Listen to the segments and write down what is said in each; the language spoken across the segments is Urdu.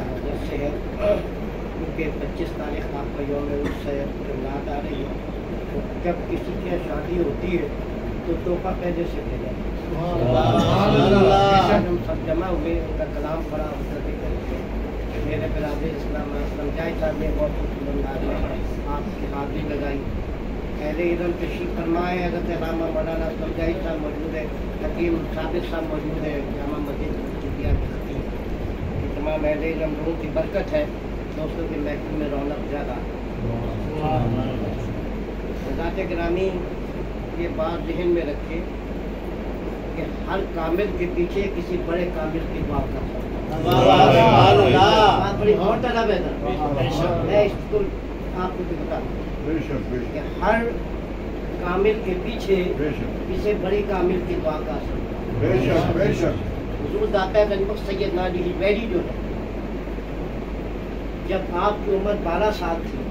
حضرت سے ہے کیونکہ 25 تاریخ آپ کا یوم عرس ہے جو یاد آ رہی ہے، تو جب کسی کی شادی ہوتی ہے تو تحفہ پہلے سے دے جاتے ہیں۔ ہم سب جمع ہوئے، ان کا کلام پڑھا، حضرت کر کے میرے برادر اسلام سمجھائی صاحب نے بہت خوش انداز میں آپ کی حاضری لگائی۔ اہل علم تشریف فرمائے، حضرت علامہ مولانا سمجھائی صاحب موجود ہے، حکیم ثابت صاحب موجود ہے، جامع مسجد چٹیا کی حکیم، تمام اہل علم لوگوں کی برکت ہے، دوستوں کے محفل میں رونق زیادہ۔ حضرات گرامی، یہ بات ذہن میں رکھے کہ ہر کامل کے پیچھے کسی بڑے کامل کی دعا کا بات بڑی اور طلب ہے نا، میں اس کو آپ کو بھی بتا دوں کہ ہر کامل کے پیچھے کسی بڑی کامل کی دعا کا اثر۔ حضور داتا گنج سیدنا علی حجویری جو ہے، جب آپ کی عمر 12 سال تھی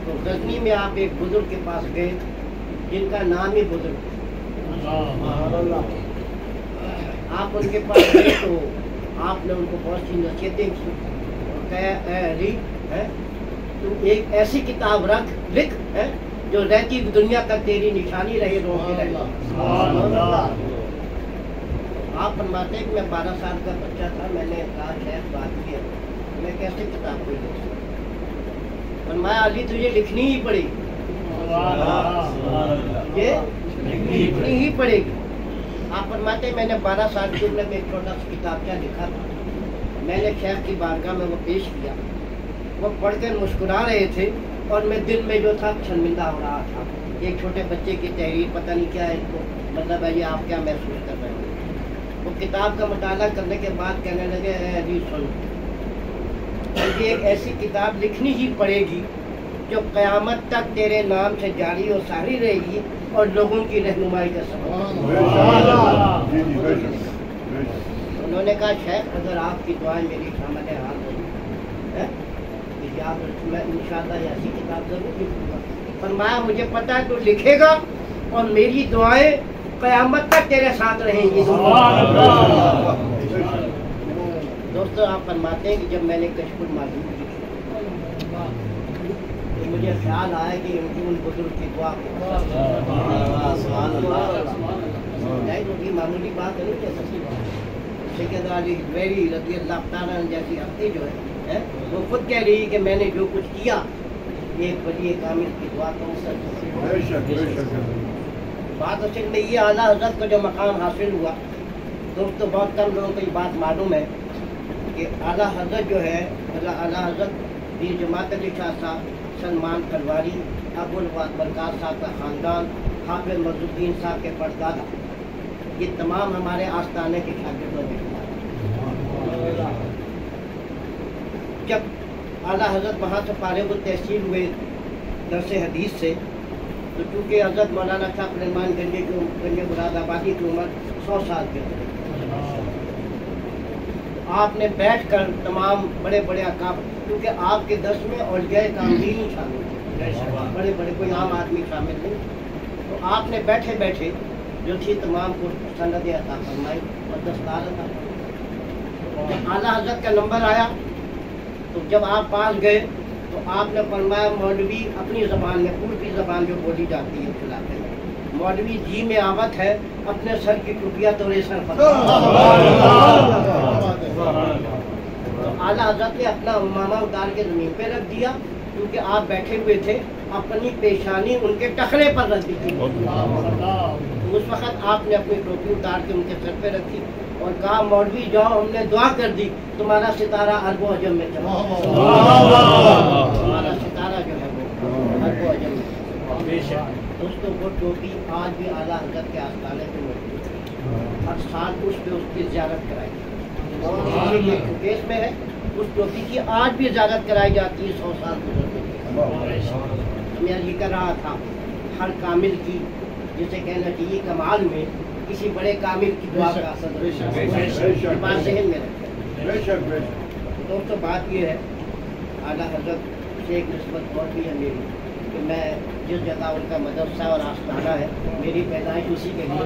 تو غزنی میں آپ ایک بزرگ کے پاس گئے جن کا نام ہی بزرگ ہے۔ آپ ان کے پاس گئے تو آپ نے ان کو بہت سی نصیحتیں کی اور کہا اے علی تو ایک ایسی کتاب لکھ جو رہتی دنیا تک تیری نشانی رہے، روشنی رہے۔ آپ فرماتے ہیں کہ میں 12 سال کا بچہ تھا، میں نے کہا شیخ بات کی ہے، میں کیسے کتاب کو لکھ سکتا؟ فرمایا علی تجھے لکھنی ہی پڑے گی، یہ لکھنی ہی پڑے گی۔ آپ فرماتے ہیں میں نے 12 سال کی عمر میں ایک چھوٹا سا کتابچہ لکھا تھا، میں نے شیخ کی بارگاہ میں وہ پیش کیا، وہ پڑھ کر مسکرا رہے تھے اور میں دل میں جو تھا شرمندہ ہو رہا تھا۔ ایک چھوٹے بچے کی تحریر، پتہ نہیں کیا ہے ان کو مطلب ہے، یہ آپ کیا محسوس کر رہے ہیں؟ وہ کتاب کا مطالعہ کرنے کے بعد کہنے لگے اے علی سن، مجھے ایک ایسی کتاب لکھنی ہی پڑے گی جو قیامت تک تیرے نام سے جاری و ساری رہے گی اور لوگوں کی رہنمائی کا سبب۔ انہوں نے کہا شیخ اگر آپ کی دعائیں میری شامل حال ہوئی میں انشاءاللہ ایسی کتاب ضرور لکھوں گا۔ فرمایا مجھے پتہ ہے تو لکھے گا اور میری دعائیں قیامت تک تیرے ساتھ رہیں گی۔ دوستو آپ فرماتے ہیں کہ جب میں نے کشف المعلوم لکھی تو مجھے خیال آیا کہ ان بزرگ کی دعا معمولی بات نہیں کہہ سکتی۔ سید علی حجویری رضی اللہ تعالیٰ عنہ جیسی ہستی جو ہے وہ خود کہہ رہی کہ میں نے جو کچھ کیا ایک ولی کامل کی دعا کو بات اصل میں یہ اعلیٰ حضرت کا جو مقام حاصل ہوا، دوستو بہت کم لوگوں کو یہ بات معلوم ہے کہ اعلیٰ حضرت جو ہے اعلیٰ حضرت پیر جماعت علی شاہ صاحب، سلمان پرواری، ابو البرکات صاحب کا خاندان، حافظ مظہر الدین صاحب کے پردادا، یہ تمام ہمارے آستانے کے شاگردوں میں جب اعلیٰ حضرت وہاں سے فارغ التحصیل ہوئے درس حدیث سے، تو چونکہ حضرت مولانا شاہ سلیمان گنج مراد آبادی کی عمر 100 سال کے تھے، آپ نے بیٹھ کر تمام بڑے بڑے اکابر، کیونکہ آپ کے درس میں اولیاء کاملین شامل تھے، بڑے بڑے کوئی عام آدمی شامل نہیں، تو آپ نے بیٹھے بیٹھے جو تھی تمام کو سندیں عطا فرمائی اور دستار عطا فرمائی۔ جب اعلیٰ حضرت کا نمبر آیا تو جب آپ پاس گئے تو آپ نے فرمایا مولوی اپنی زبان میں، اردو زبان جو بولی جاتی ہے علاقے میں، مولوی جی میں آوت ہے اپنے سر کی ٹوپیاں توڑے سر پر۔ تو اعلیٰ حضرت نے اپنا امامہ اتار کے زمین پہ رکھ دیا، کیونکہ آپ بیٹھے ہوئے تھے، اپنی پیشانی ان کے ٹخنے پر رکھ دی تھی۔ اس وقت آپ نے اپنی ٹوپی اتار کے ان کے سر پہ رکھی اور کہا مولوی جاؤ، ہم نے دعا کر دی، تمہارا ستارہ عرب و عجم میں چلا، تمہارا ستارہ جو ہے وہ عرب و عجم میں۔ دوستوں وہ ٹوپی آج بھی اعلیٰ حضرت کے آستانے پہ موجود ہے، ہر سال اس پہ اس کی زیارت کرائی جاتی ہے، کیس میں ہے اس ٹوپی کی آج بھی زیارت کرائی جاتی ہے 100 سال گزرنے کی۔ میں یہ کر رہا تھا ہر کامل کی، جسے کہنا چاہیے کمال میں کسی بڑے کامل کی دعا کا اثر بات ذہن میں رکھیں۔ دوستوں بات یہ ہے اعلیٰ حضرت سے ایک نسبت اور بھی ہے میری کہ میں جس جگہ ان کا مدرسہ اور آستانہ ہے، میری پیدائش اسی کے لیے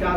4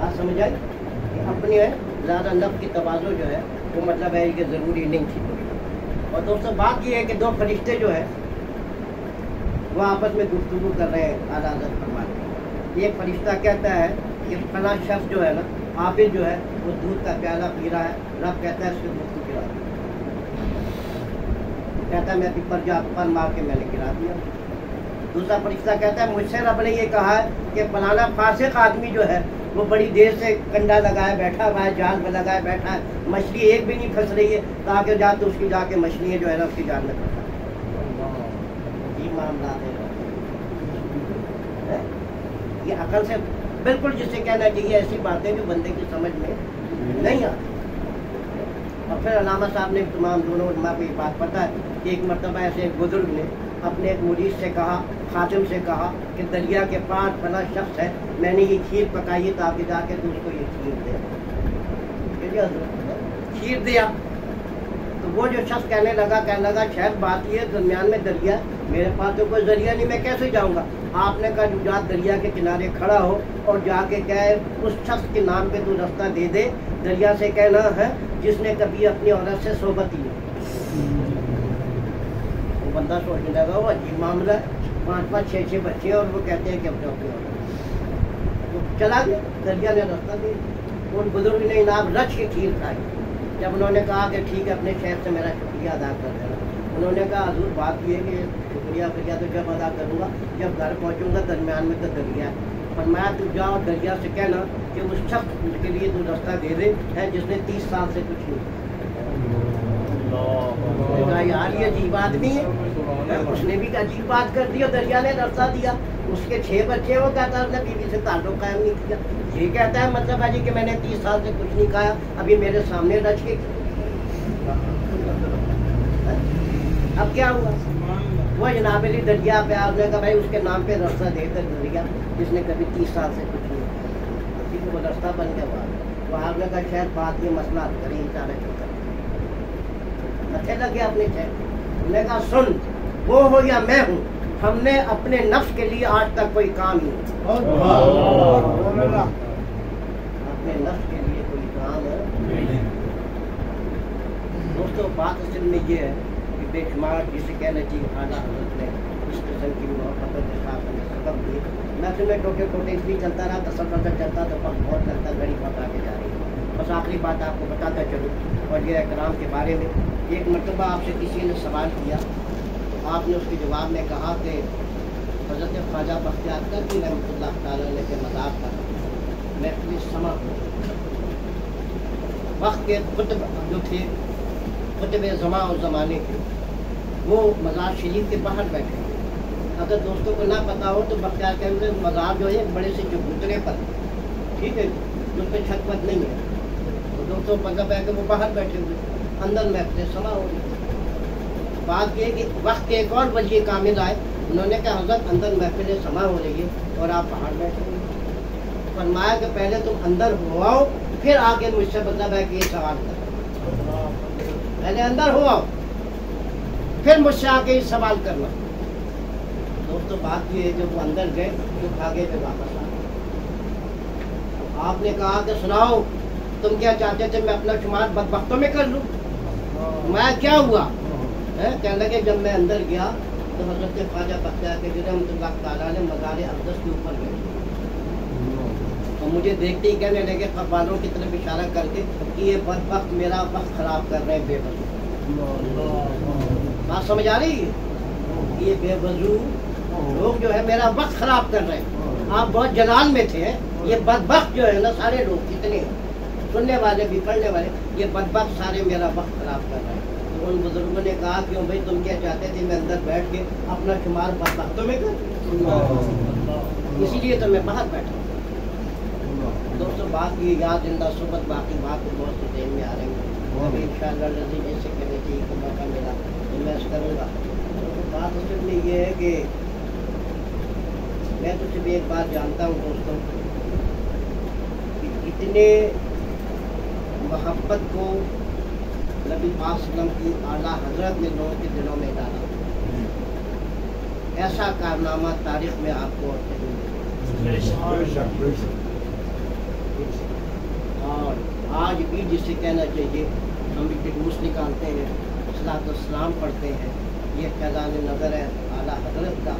بات سمجھ آئی؟ اپنی ہے زیادہ نفس کی توازو جو ہے وہ مطلب ہے کہ ضروری نہیں تھی. اور دوستوں بات یہ ہے کہ دو فرشتے جو ہے وہ آپس میں گفتگو کر رہے ہیں اعلیٰ حضرت فرماتے ہیں. ایک فرشتہ کہتا ہے کہ فلاں شخص جو ہے نا عابد جو ہے وہ دودھ کا پیالہ پی رہا ہے, رب کہتا ہے اس کو دودھ کو گرا دیا. کہتا ہے میں پیپر جا پر مار کے میں نے گرا دیا. دوسرا فرشتہ کہتا ہے مجھ سے رب نے یہ کہا ہے کہ فلانا فاسق آدمی جو ہے وہ بڑی دیر سے کنڈا لگائے بیٹھا ہوا ہے, جال میں لگائے بیٹھا ہے, مچھلی ایک بھی نہیں پھنس رہی ہے, تاکہ جا تو اس کی جا کے مچھلیاں جو ہے نا اس کی جال میں پھنسا. یہ معاملات ہے, یہ عقل سے بالکل جسے کہنا چاہیے ایسی باتیں جو بندے کی سمجھ میں نہیں آتی. اور پھر علامہ صاحب نے تمام دونوں علماء کو یہ بات پتہ ہے کہ ایک مرتبہ ایسے ایک بزرگ نے اپنے ایک مرید سے کہا, خادم سے کہا کہ دریا کے پاس فلاں شخص ہے, میں نے یہ کھیر پکائی ہے تاکہ جا کے تو اس کو یہ کھیر دے. کھیر دیا تو وہ جو شخص کہنے لگا شاید بات یہ درمیان میں دریا, میرے پاس تو کوئی ذریعہ نہیں, میں کیسے جاؤں گا. آپ نے کہا جو جا دریا کے کنارے کھڑا ہو اور جا کے کہے اس شخص کے نام پہ تو راستہ دے دے, دریا سے کہنا ہے جس نے کبھی اپنی عورت سے صحبت کی. وہ بندہ سوچنے لگا وہ عجیب معاملہ ہے, 5 6 بچے اور وہ کہتے ہیں کہ اب اپنی عورت. تو چلا گیا, دریا نے راستہ دے. ان بزرگ نے انعام رچ کے کھیر کھائی. جب انہوں نے کہا کہ ٹھیک ہے اپنے شیخ سے میرا شکریہ ادا کر دینا, انہوں نے کہا حضور بات یہ ہے کہ شکریہ تو جب ادا کروں گا جب گھر پہنچوں گا, درمیان میں تو دریا ہے. فرمایا تو جاؤ دریا سے کہنا کہ اس شخص کے لیے تو راستہ دے دے ہے جس نے 30 سال سے کچھ نہیں. یار یہ عجیب آدمی ہے, اس نے بھی عجیب بات کر دی اور دریا نے راستہ دیا. اس کے 6 بچے, وہ کہتا ہے اس نے بیوی سے تعلق قائم نہیں کیا. یہ کہتا ہے مطلب ہے جی کہ میں نے 30 سال سے کچھ نہیں کھایا, ابھی میرے سامنے رچ کے. اب کیا ہوا, وہ جناب علی دریا پہ آپ نے کہا بھائی اس کے نام پہ راستہ دے کر دریا جس نے کبھی 30 سال سے کچھ نہیں کیا, اسی کو وہ راستہ بن کے ہوا. وہ آپ نے کہا شاید بات یہ مسئلہ حل کریں اچانک کر اچھے لگے اپنے شہر. انہوں نے کہا سن, وہ ہو یا میں ہوں, ہم نے اپنے نفس کے لیے آج تک کوئی کام نہیں, اپنے نفس کے لیے کوئی کام نہیں. دوستوں بات اصل میں یہ ہے کہ بے شمار جسے کہنا چاہیے اعلیٰ حضرت نے اس قسم کی محبت کے ساتھ ہمیں سبق دیے. میں میں ٹوٹے اس لیے چلتا رہا تو سفر تک چلتا تو وقت بہت لگتا, گھڑی بتا کے جا رہی ہے. بس آخری بات آپ کو بتاتا چلوں اور یہ اکرام کے بارے میں. ایک مرتبہ آپ سے کسی نے سوال کیا, آپ نے اس کے جواب میں کہا کہ حضرت خواجہ بختیار کاکی رحمۃ اللہ تعالیٰ علیہ کے مذاق پر محفل سما وقت کے قطب جو تھے, قطب زماں اور زمانے کے, وہ مزار شریف کے باہر بیٹھے. اگر دوستوں کو نہ پتا ہو تو بختیار کے اندر مزار جو ہے بڑے سے چبوترے پر, ٹھیک ہے, اس پہ چھت پت نہیں ہے. تو دوستوں مطلب ہے کہ وہ باہر بیٹھے ہوئے, اندر محفل سما ہو رہی. بات یہ کہ وقت کے ایک اور ولی کامل آئے, انہوں نے کہا حضرت اندر محفل سما ہو رہی ہے اور آپ باہر بیٹھے ہوئے. فرمایا کہ پہلے تم اندر ہو آؤ پھر آگے مجھ سے مطلب ہے کہ یہ سوال کرو. پہلے اندر ہو آؤ پھر مجھ سے آگے یہ سوال کرنا. دوستوں بات یہ ہے جب وہ اندر گئے تو آگے پہ واپس آ گئے. آپ نے کہا کہ سناؤ تم کیا چاہتے تھے میں اپنا شمار بدبختوں میں کر لوں, میں کیا ہوا. کہنے لگے جب میں اندر گیا تو حضرت خواجہ بختیار کے رحمۃ اللہ تعالیٰ نے مزار اقدس کے اوپر گئے اور مجھے دیکھتے ہی کہنے لگے قبالوں کی طرف اشارہ کر کے کہ یہ بدبخت میرا وقت خراب کر رہے ہیں بے وضو. بات سمجھ آ رہی ہے, یہ بے وضو لوگ جو ہے میرا وقت خراب کر رہے ہیں. آپ بہت جلال میں تھے, یہ بدبخت جو ہے نا سارے لوگ کتنے سننے والے بھی پڑھنے والے, یہ بدبخت سارے میرا وقت خراب کر رہے ہیں. تو ان بزرگوں نے کہا کہ بھائی تم کیا چاہتے تھے میں اندر بیٹھ کے اپنا شمار بدبختوں میں کروں, اسی لیے تو میں باہر بیٹھا ہوں. دوستوں بات یہ یاد زندہ صحبت باقی بات تو بہت سی ذہن میں آ رہی ہے. ابھی ان شاء اللہ رضی جیسے کہنے چاہیے کہ موقع ملا تو میں کروں گا. بات اصل میں یہ ہے کہ میں تو صرف ایک بات جانتا ہوں دوستوں کہ اتنے محبت کو نبی پاک صلی اللہ علیہ وسلم کی اعلیٰ حضرت نے لوگوں کے دلوں میں ڈالا. ایسا کارنامہ تاریخ میں آپ کو اور آج بھی جسے کہنا چاہیے ہم بھی جلوس نکالتے ہیں، صلاۃ والسلام پڑھتے ہیں، یہ فیضان نظر ہے اعلیٰ حضرت کا،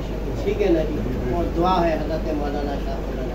ٹھیک ہے نا جی، اور دعا ہے حضرت مولانا شاہ مولانا